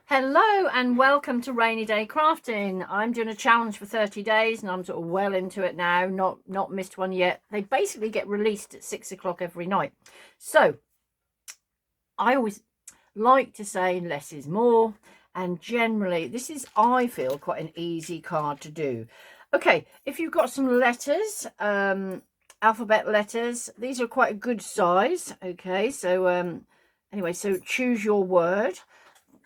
Hello and welcome to Rainy Day Crafting. I'm doing a challenge for 30 days and I'm sort of well into it now, not missed one yet. They basically get released at 6 o'clock every night. So I always like to say less is more, and generally this is, I feel, quite an easy card to do. Okay, if you've got some letters, alphabet letters, these are quite a good size. Okay, so anyway, so choose your word.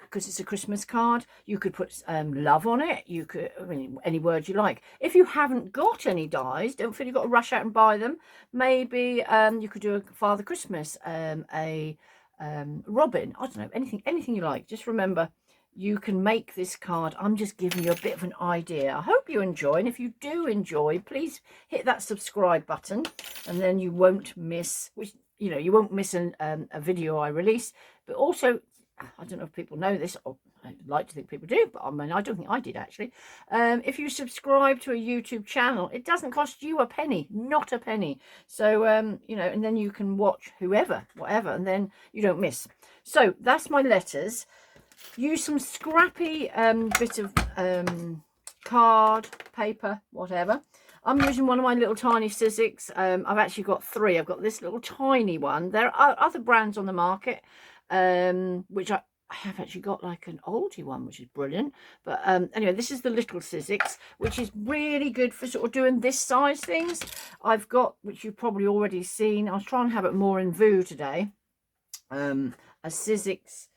Because it's a Christmas card, you could put love on it. You could, I mean, any word you like. If you haven't got any dies, don't feel you've got to rush out and buy them. Maybe you could do a Father Christmas, a Robin. I don't know, anything you like. Just remember, you can make this card. I'm just giving you a bit of an idea. I hope you enjoy, and if you do enjoy, please hit that subscribe button, and then you won't miss, you won't miss a video I release. But also, I don't know if people know this, or I'd like to think people do, but I mean, I don't think I did actually. If you subscribe to a YouTube channel, it doesn't cost you a penny, not a penny. So, and then you can watch whatever, and then you don't miss. So that's my letters. Use some scrappy bit of card, paper, whatever. I'm using one of my little tiny Sizzix. I've actually got three. I've got this little tiny one. There are other brands on the market, which I have actually got like an oldie one, which is brilliant. But anyway, this is the little Sizzix, which is really good for sort of doing this size things. I've got, which you've probably already seen, I'll try and have it more in view today, a Sizzix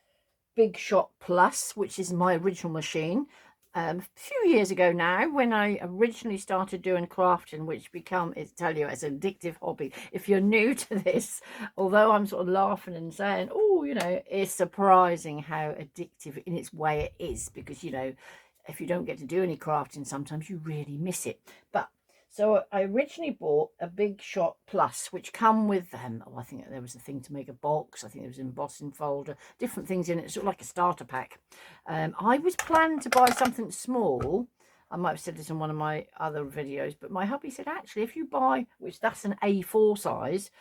Big Shot Plus, which is my original machine. A few years ago now, when I originally started doing crafting, which tell you, it's an addictive hobby. If you're new to this, although I'm sort of laughing and saying, oh, it's surprising how addictive in its way it is, because, if you don't get to do any crafting, sometimes you really miss it. But so I originally bought a Big Shot Plus, which come with, I think there was a thing to make a box. I think there was an embossing folder, different things in it, sort of like a starter pack. I was planning to buy something small. I might have said this in one of my other videos, but my hubby said, actually, if you buy, which that's an A4 size,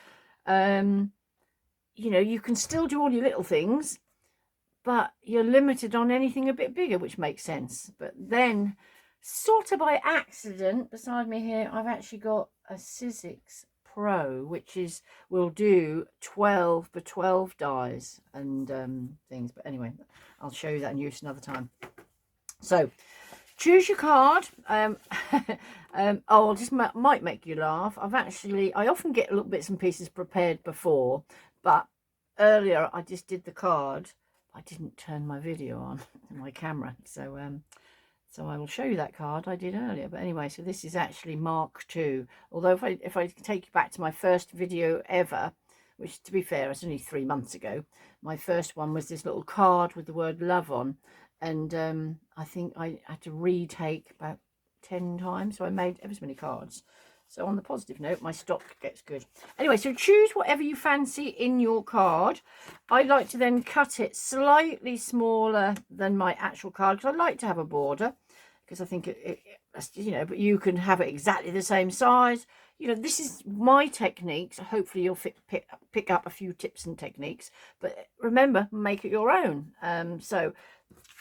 you can still do all your little things, but you're limited on anything a bit bigger, which makes sense. But then, sort of by accident, beside me here, I've actually got a Sizzix Pro, which will do 12 by 12 dies and things. But anyway, I'll show you that in use another time. So choose your card. I'll just might make you laugh. I often get little bits and pieces prepared before, but earlier I just did the card. I didn't turn my video on, my camera, so I will show you that card I did earlier. But anyway, so this is actually Mark II. Although if I take you back to my first video ever, which, to be fair, it's only 3 months ago, my first one was this little card with the word love on, and I think I had to retake about 10 times, so I made ever so many cards. So on the positive note, my stock gets good. Anyway, so choose whatever you fancy in your card. I like to then cut it slightly smaller than my actual card, because I like to have a border, because I think but you can have it exactly the same size. This is my techniques. Hopefully you'll pick up a few tips and techniques, but remember, make it your own. So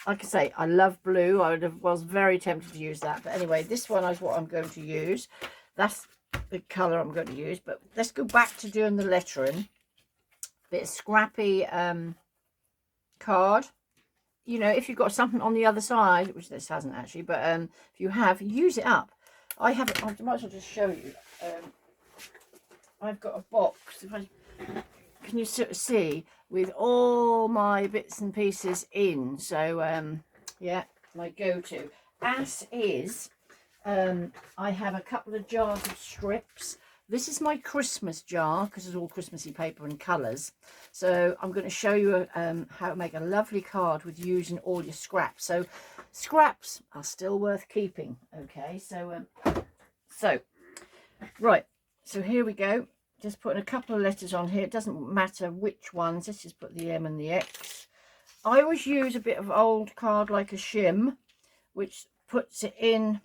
like I say, I love blue. Was very tempted to use that, but anyway, this one is what I'm going to use. That's the colour I'm going to use. But let's go back to doing the lettering. Bit of scrappy card. If you've got something on the other side, which this hasn't actually, but if you have, use it up. I might as well just show you. I've got a box. Can you sort of see, with all my bits and pieces in? So yeah, my go-to, as is. I have a couple of jars of strips. This is my Christmas jar, because it's all Christmassy paper and colours. So I'm going to show you how to make a lovely card with using all your scraps. So scraps are still worth keeping. Okay, so right, so here we go. Just putting a couple of letters on here. It doesn't matter which ones. Let's just put the M and the X. I always use a bit of old card, like a shim, which puts it in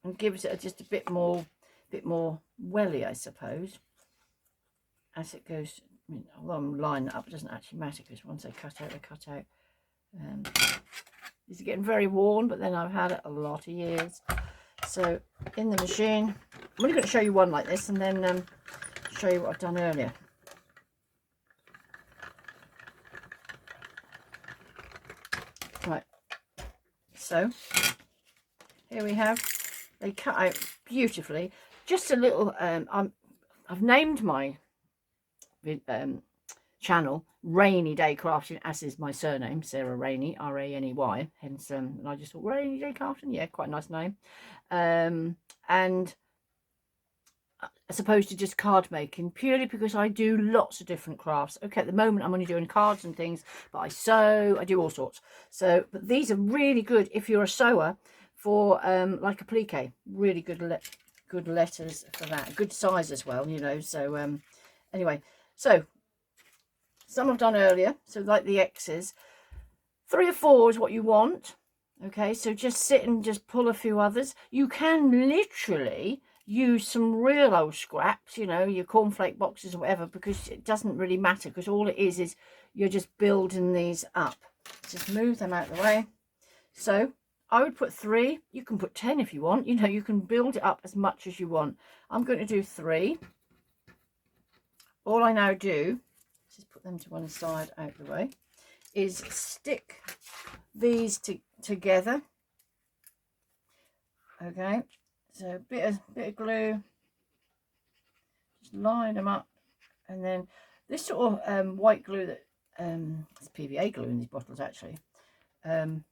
and gives it just a bit more welly, I suppose, as it goes. Although I'm lining it up, it doesn't actually matter, because once they cut out, they cut out. These are getting very worn, but then I've had it a lot of years. So in the machine, I'm only going to show you one like this, and then show you what I've done earlier. Right, so here we have, they cut out beautifully. Just a little, I've named my channel Rainy Day Crafting, as is my surname, Sarah Rainey, R-A-N-E-Y, hence, and I just thought Rainy Day Crafting, yeah, quite a nice name. And as opposed to just card making, purely because I do lots of different crafts. Okay, at the moment I'm only doing cards and things, but I sew, I do all sorts. So, but these are really good if you're a sewer for like applique. Really good good letters for that, good size as well, you know. So anyway, so some I've done earlier, so like the X's. 3 or 4 is what you want. Okay, so just sit and just pull a few others. You can literally use some real old scraps, you know, your cornflake boxes or whatever, because it doesn't really matter, because all it is you're just building these up. Just move them out of the way. So I would put 3. You can put 10 if you want, you know, you can build it up as much as you want. I'm going to do 3. All I now do, just put them to one side out of the way, is stick these together. Okay, so a bit of glue, just line them up, and then this sort of white glue that it's PVA glue in these bottles actually. Can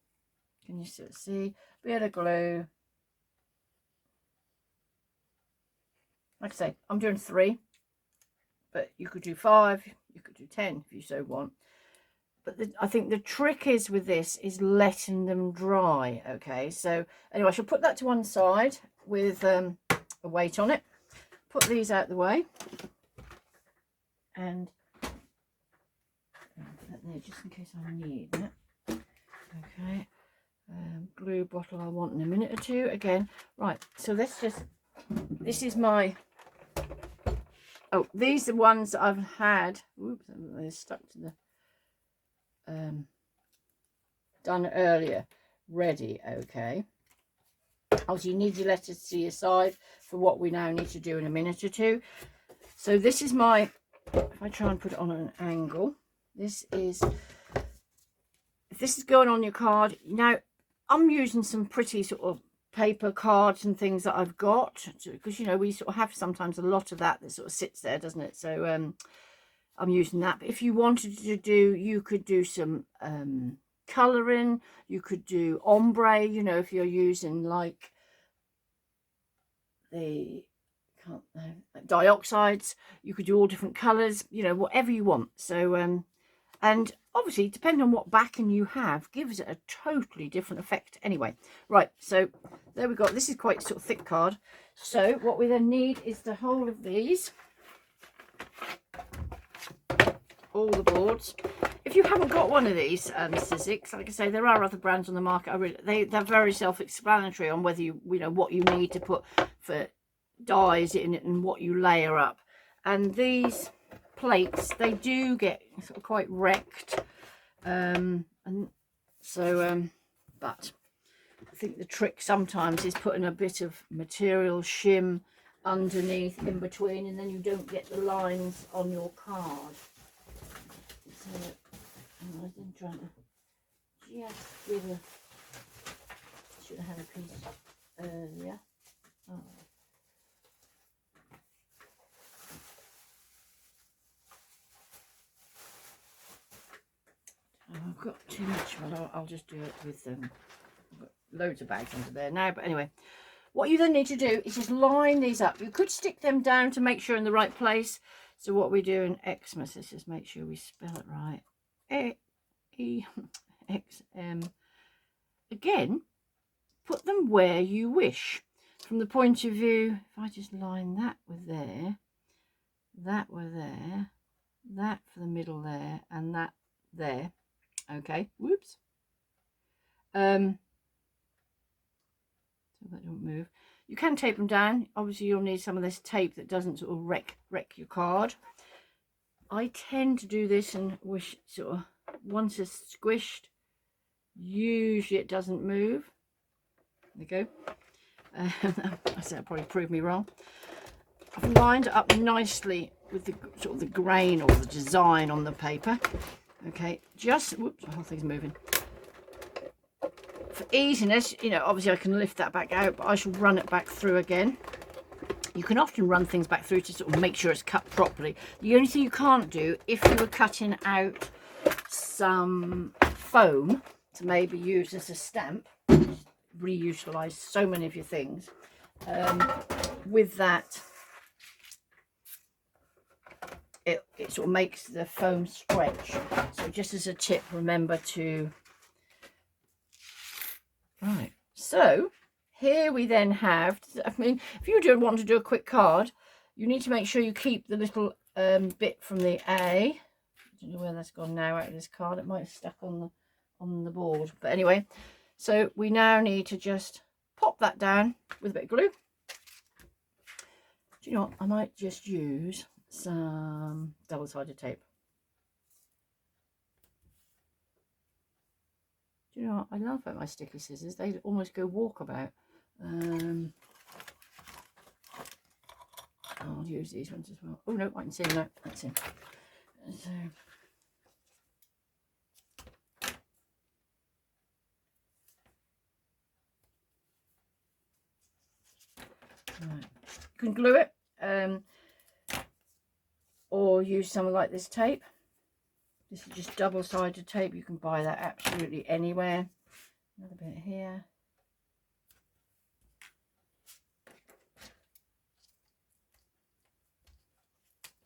you sort of see? Bit of glue. Like I say, I'm doing 3, but you could do 5, you could do 10 if you so want. But I think the trick is with this is letting them dry. Okay, so anyway, I shall put that to one side with a weight on it. Put these out the way, and put that there just in case I need it. Okay, glue bottle I want in a minute or two. Again, right, so let's just, this is my, oh, these are ones that I've had, oops, they're stuck to the done earlier, ready. Okay, obviously you need your letters to your side for what we now need to do in a minute or two. So this is my, if I try and put it on an angle, this is, if this is going on your card, now I'm using some pretty sort of paper cards and things that I've got, because you know we sort of have sometimes a lot of that sort of sits there, doesn't it? So I'm using that. But if you wanted to do, you could do some colouring, you could do ombre, you know, if you're using like the dioxides, you could do all different colours, you know, whatever you want. So and obviously depending on what backing you have gives it a totally different effect anyway. Right, so there we go. This is quite sort of thick card. So what we then need is the whole of these, all the boards. If you haven't got one of these Sizzix, like I say, there are other brands on the market. They're very self-explanatory on whether you know what you need to put for dyes in it and what you layer up. And these plates, they do get sort of quite wrecked, and so but I think the trick sometimes is putting a bit of material shim underneath in between, and then you don't get the lines on your card. So I've been trying to just give a, should have had a piece earlier. Oh. I've got too much, but I'll just do it with I've got loads of bags under there now. But anyway, what you then need to do is just line these up. You could stick them down to make sure in the right place. So what we do in Xmas, let's just make sure we spell it right. E-X-M. Again, put them where you wish. From the point of view, if I just line that with there, that with there, that for the middle there, and that there. Okay, whoops. So that don't move. You can tape them down. Obviously you'll need some of this tape that doesn't sort of wreck your card. I tend to do this and wish sort of once it's squished, Usually it doesn't move. There you go. I said that probably proved me wrong. I've lined it up nicely with the sort of the grain or the design on the paper. Okay, just, whoops, the whole thing's moving. For easiness, you know, obviously I can lift that back out, but I shall run it back through again. You can often run things back through to sort of make sure it's cut properly. The only thing you can't do, if you were cutting out some foam to maybe use as a stamp, reutilize so many of your things, with that, it sort of makes the foam stretch. So just as a tip, remember to, right, so here we then have, I mean, if you do want to do a quick card, you need to make sure you keep the little bit from the A. I don't know where that's gone now out of this card. It might have stuck on the board. But anyway, so we now need to just pop that down with a bit of glue. Do you know what? I might just use some double-sided tape. Do you know what? I love about my sticky scissors. They almost go walkabout. I'll use these ones as well. Oh no, I can see them now. That's it. So right. You can glue it, or use something like this tape. This is just double-sided tape. You can buy that absolutely anywhere. Another bit here.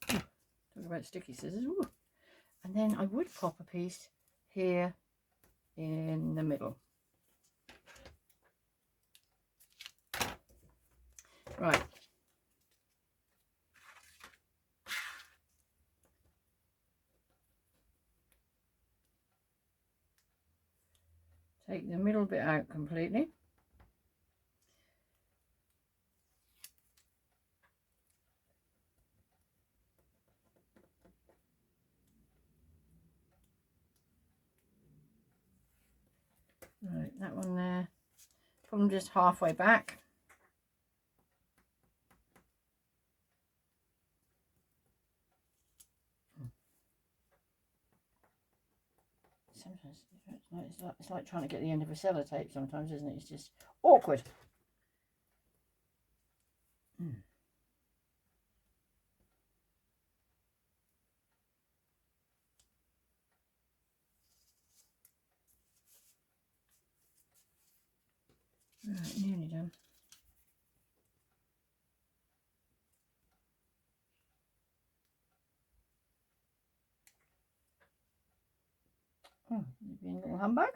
Talk about sticky scissors. Ooh. And then I would pop a piece here in the middle. Right. Take the middle bit out completely. Right, that one there. Put them just halfway back. Sometimes it's like trying to get the end of a sellotape sometimes, isn't it? It's just awkward. Right, nearly done. Oh, maybe a little humbug.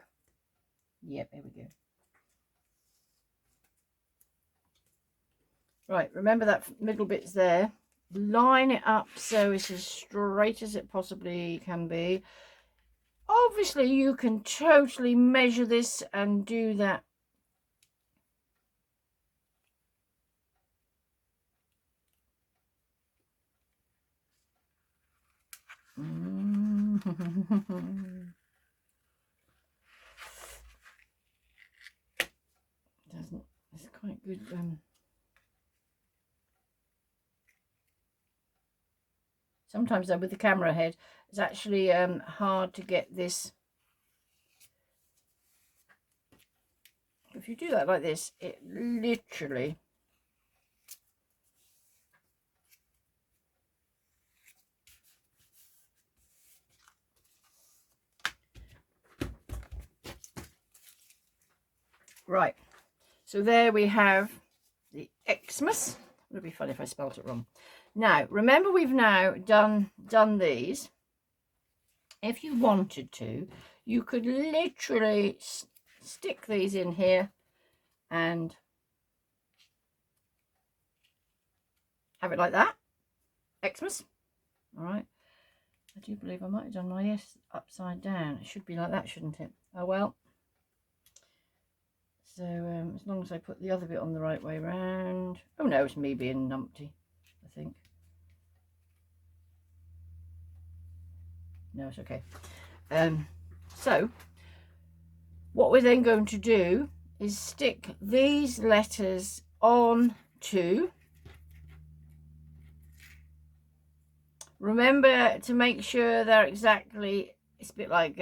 Yep, there we go. Right, remember that middle bit's there. Line it up so it's as straight as it possibly can be. Obviously, you can totally measure this and do that. Doesn't, it's quite good. Sometimes though, with the camera head, it's actually hard to get this. If you do that like this, it literally right. So there we have the Xmas. It would be funny if I spelled it wrong. Now, remember we've now done these. If you wanted to, you could literally stick these in here and have it like that. Xmas. All right. I do believe I might have done my S upside down. It should be like that, shouldn't it? Oh well. So as long as I put the other bit on the right way round. Oh no, it's me being numpty, I think. No, it's okay. So What we're then going to do is stick these letters on to, remember to make sure they're exactly, it's a bit like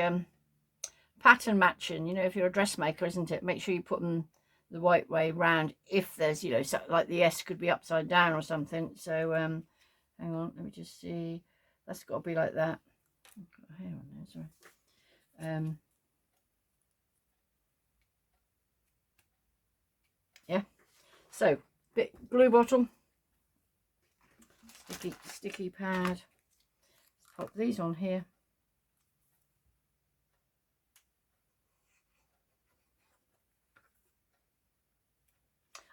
pattern matching, you know, if you're a dressmaker, isn't it? Make sure you put them the right way round. If there's, you know, so, like the S could be upside down or something. So hang on, let me just see. That's got to be like that. I've got hair on there, sorry. Yeah, so bit glue bottle, sticky pad. Pop these on here.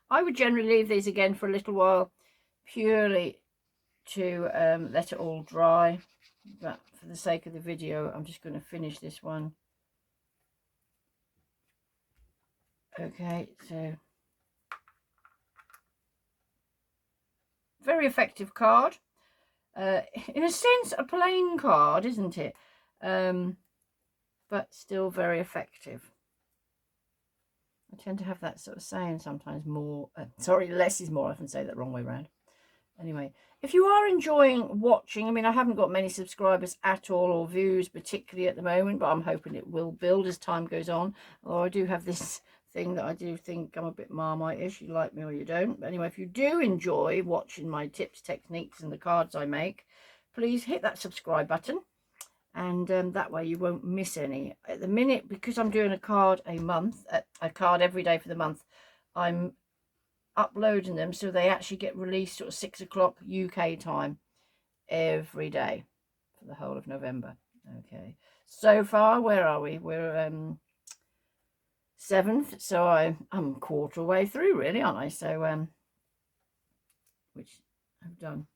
I would generally leave these again for a little while, purely to let it all dry, but for the sake of the video I'm just going to finish this one. Okay, so very effective card, in a sense a plain card, isn't it? But still very effective. I tend to have that sort of saying sometimes, more sorry, less is more. I often say that wrong way around. Anyway, if you are enjoying watching, I mean, I haven't got many subscribers at all, or views particularly at the moment, but I'm hoping it will build as time goes on. Although I do have this thing that I do think I'm a bit Marmite-ish. You like me or you don't. But anyway, if you do enjoy watching my tips, techniques and the cards I make, please hit that subscribe button, and that way you won't miss any. At the minute, because I'm doing a card a month, a card every day for the month, I'm uploading them so they actually get released sort of 6 o'clock UK time every day for the whole of November. Okay, so far, where are we? We're 7th, so I'm quarter way through, really, aren't I? So which I've done.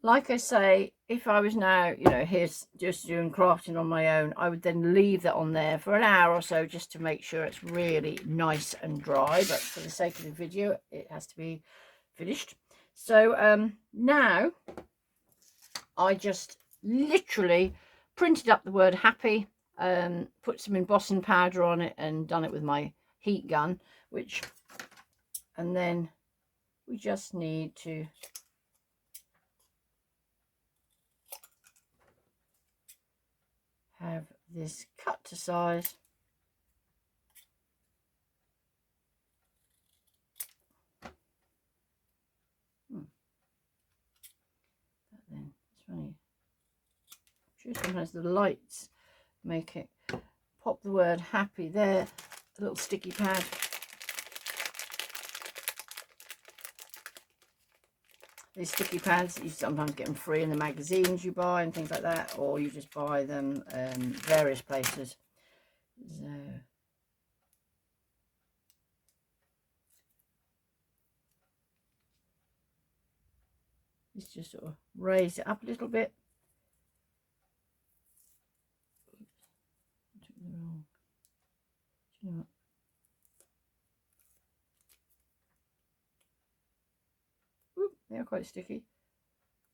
Like I say, if I was now, you know, here's just doing crafting on my own, I would then leave that on there for an hour or so just to make sure it's really nice and dry. But for the sake of the video, it has to be finished. So now I just literally printed up the word happy, put some embossing powder on it and done it with my heat gun, and then we just need to have this cut to size. But then it's funny, sure, sometimes the lights make it. Pop the word happy there, a little sticky pad. These sticky pads, you sometimes get them free in the magazines you buy and things like that, or you just buy them various places. So let's just sort of raise it up a little bit. Oop, they're quite sticky.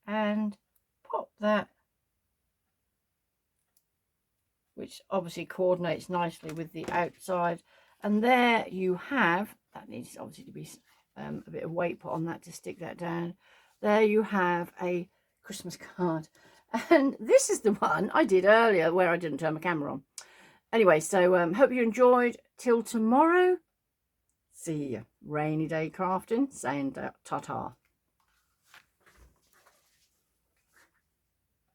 And pop that, which obviously coordinates nicely with the outside. And there you have, that needs obviously to be a bit of weight put on that to stick that down. There you have a Christmas card. And this is the one I did earlier where I didn't turn my camera on. Anyway, so hope you enjoyed. Till tomorrow, see you. Rainy Day Crafting, saying ta-ta.